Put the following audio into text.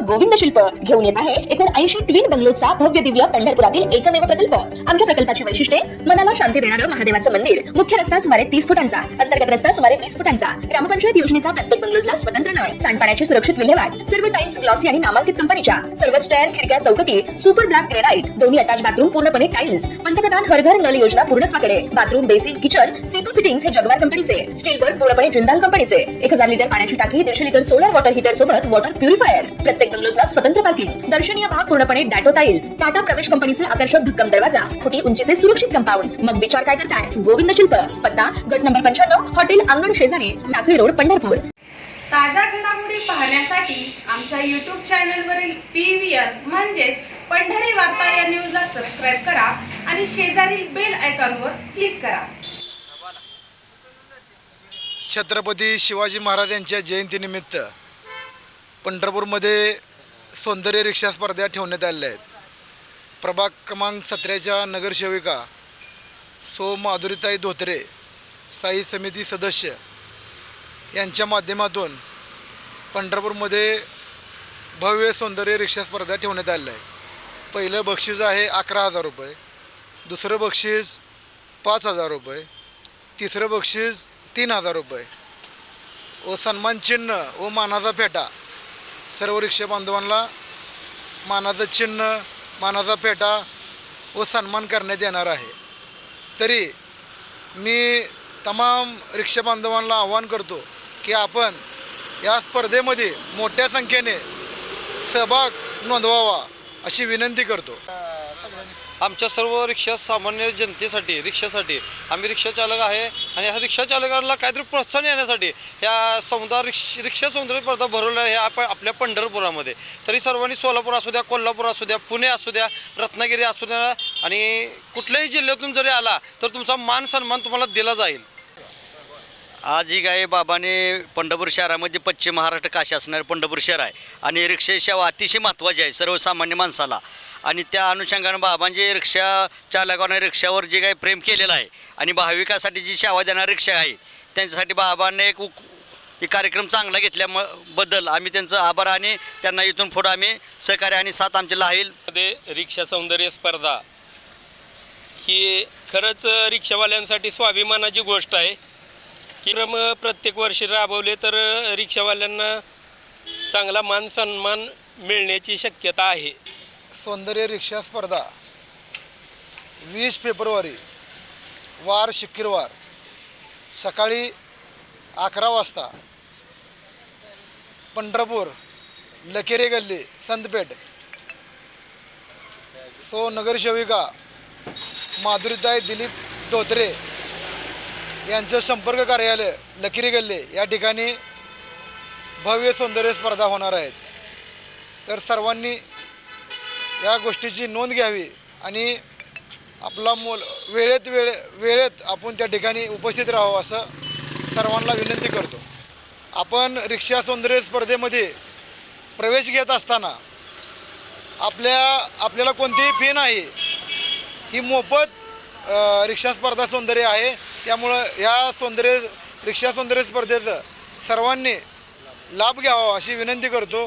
गोविंद शिल्प घेऊन येत आहे एकूण 80 ट्विन बंगलोचा भव्य दिव्य पंढरपुरातील एकमेव प्रकल्प। आमच्या प्रकल्पाची वैशिष्ट्ये मनाला शांती देणारं महादेवाचं मंदिर, मुख्य रस्ता सुमारे 30 फुटांचा, अंतर्गत रस्ता सुमारे 20 फुटांचा, ग्रामपंचायत योजनेचा प्रत्येक बंगलोजला स्वतंत्र नळ, सांडपाण्याची सुरक्षित विल्हेवाट, सर्व टाइल्स ग्लॉसी आणि नामांकित कंपनीच्या, सर्व स्टेअर, खिडक्या, चौकटी सुपर ब्लॅक ग्रेनाइट, दोन्ही अटॅच बाथरूम पूर्णपणे टाइल्स, पंतप्रधान हर घर नल योजना पूर्णत्वाकडे, bathroom, basin, kitchen, CP fittings हे जगवार कंपनीचे, स्टील वर्क पूर्णपणे जिंदाल कंपनीचे, 1000 लिटर पाण्याची टाकी, 150 लिटर सोलर वॉटर हीटर सोबत वॉटर प्युरिफायर, प्रत्येक बंगलोजला स्वतंत्र पार्किंग, दर्शनीय भाग पूर्णपणे डॅटो टाइल्स, टाटा प्रवेश कंपनीचे आकर्षक भक्कम दरवाजा, फुटी उंचीचे सुरक्षित कंपाऊंड। मग विचार काय करताय? गोविंद शिल्प, पत्ता गट नंबर 95, हॉटेल अंगण शेजारी, टाकळी रोड, पंढरपूर। ताज्या घडामोडी पाहण्यासाठी आमच्या YouTube चॅनलवरील PVR म्हणजेच पंढरी वार्ता या न्यूजला सबस्क्राइब करा आणि शेजारील बेल आयकॉनवर क्लिक करा। छत्रपती शिवाजी महाराज यांच्या जयंतीनिमित्त पंढरपूरमध्ये सौंदर्य रिक्षा स्पर्धा ठेवण्यात आलेल्या आहेत। प्रभाग क्रमांक 17च्या नगरसेविका सौ माधुरीताई धोत्रे, स्थायी समिती सदस्य यांच्या माध्यमातून पंढरपूरमध्ये भव्य सौंदर्य रिक्षा स्पर्धा ठेवण्यात आलेलं आहे। पहिलं बक्षीस आहे 11,000 रुपये, दुसरं बक्षीस 5,000 रुपये, तिसरं बक्षीस 3,000 रुपये व सन्मान चिन्ह व मानाचा फेटा। सर्व रिक्षा बांधवांना मानाचं चिन्ह, मानाचा फेटा व सन्मान करण्यात येणार आहे। तरी मी तमाम रिक्षा बांधवांना आवाहन करतो की आपण या स्पर्धेमध्ये मोठ्या संख्येने सहभाग नोंदवावा अशी विनंती करतो। आमच्या सर्व रिक्षा सामान्य जनतेसाठी, रिक्षासाठी आम्ही रिक्षा चालक आहे आणि ह्या रिक्षा चालकांना काहीतरी प्रोत्साहन येण्यासाठी ह्या रिक्षा सौंदर्य स्पर्धा भरवल्या आहे आपल्या पंढरपुरामध्ये। तरी सर्वांनी सोलापूर असू द्या, कोल्हापूर असू द्या, पुणे असू द्या, रत्नागिरी असू द्या आणि कुठल्याही जिल्ह्यातून जरी आला तर तुमचा मान सन्मान तुम्हाला दिला जाईल। आज ही काय बाबाने पंढरपूर शहरामध्ये पश्चिम महाराष्ट्र काशी असणारे पंढरपूर शहर आहे आणि रिक्षा सेवा अतिशय महत्त्वाची आहे सर्वसामान्य माणसाला आणि त्या अनुषंगानं बाबांचे रिक्षा चालकांना रिक्षावर जे काही प्रेम केलेलं आहे आणि भाविकासाठी जी सेवा देणारी रिक्षा आहे त्यांच्यासाठी बाबांनी एक कार्यक्रम चांगला घेतल्याबद्दल आम्ही त्यांचं आभार आणि त्यांना इथून पुढं आम्ही सहकार्य आणि साथ आमची राहील। रिक्षा सौंदर्य स्पर्धा ही खरंच रिक्षावाल्यांसाठी स्वाभिमानाची गोष्ट आहे की प्रत्येक वर्षी राबवले तर रिक्षावाल्यांना चांगला मान सन्मान मिळण्याची शक्यता आहे। सौंदर्य रिक्षा स्पर्धा 20 फेब्रुवारी वार शुक्रवार सकाळी 11 वाजता पंढरपूर लकेरे गल्ली संतपेठ सौ नगरसेविका माधुरीताई दिलीप धोत्रे यांचं संपर्क कार्यालय लकेरे गल्ली या ठिकाणी भव्य सौंदर्य स्पर्धा होणार आहेत। तर सर्वांनी या गोष्टीची नोंद घ्यावी आणि आपला वेळेत आपण त्या ठिकाणी उपस्थित राहावं असं सर्वांना विनंती करतो। आपण रिक्षा सौंदर्य स्पर्धेमध्ये प्रवेश घेत असताना आपल्याला कोणतीही फी नाही, ही मोफत रिक्षा स्पर्धा सौंदर्य आहे। त्यामुळं या रिक्षा सौंदर्य स्पर्धेचं सर्वांनी लाभ घ्यावा अशी विनंती करतो।